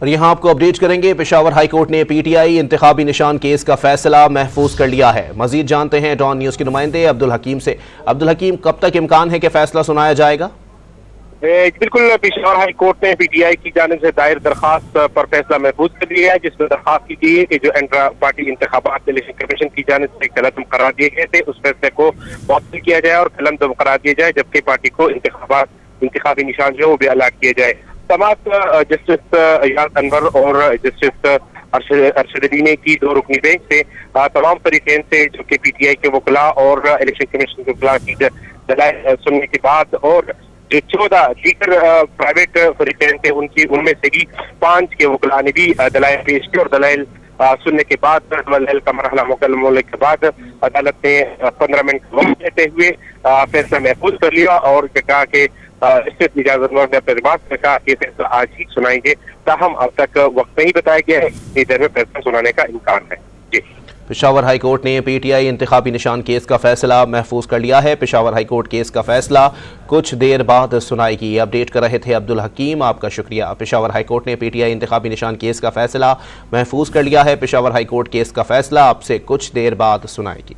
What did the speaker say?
और यहाँ आपको अपडेट करेंगे। पेशावर हाईकोर्ट ने पीटीआई इंतखाबी निशान केस का फैसला महफूज कर लिया है। मजीद जानते हैं डॉन न्यूज के नुमाइंदे अब्दुल हकीम से। अब्दुल हकीम, कब तक इम्कान है कि फैसला सुनाया जाएगा? बिल्कुल, पेशावर हाई कोर्ट ने पीटीआई की जानिब से दायर दरखास्त पर फैसला महफूज कर दिया है, जिसमें दरखास्त की गई है कि जो इंट्रा पार्टी इंतखाबात इलेक्शन कमीशन की जानिब से कलम करार दिए गए थे, उस फैसले को मुअत्तल किया जाए और कलम करार दिया जाए, जबकि पार्टी को इंतखाबी निशान जो है वो भी अलाट किए जाए। तमाम जस्टिस याद अनवर और जस्टिस अरशदीनी की दो रुकनी बेंच से तमाम तरीके से जो कि पीटीआई के वकला और इलेक्शन कमीशन के वकला की दलाइल सुनने के बाद और जो 14 दीगर प्राइवेट फरीकैन थे उनमें से भी 5 के वकला ने भी दलाइल पेश की और दलाइल सुनने के बाद दलाइल का मरहला मुकम्मल होने के बाद अदालत ने 15 मिनट वक्त देते हुए फैसला महफूज कर लिया और कहा कि जस्टिस इजाजत ने अपने रिमार्क में कहा कि फैसला आज ही सुनाएंगे। ताहम अब तक वक्त नहीं बताया गया है, इतनी देर में फैसला सुनाने का इम्कान है। जी, पेशावर हाईकोर्ट ने पीटीआई इंतखाबी निशान केस का फैसला महफूज कर लिया है। पेशावर हाईकोर्ट केस का फैसला कुछ देर बाद सुनाएगी। अपडेट कर रहे थे अब्दुल हकीम, आपका शुक्रिया। पेशावर हाईकोर्ट ने पीटीआई इंतखाबी निशान केस का फैसला महफूज कर लिया है। पेशावर हाईकोर्ट केस का फैसला अब से कुछ देर बाद सुनाएगी।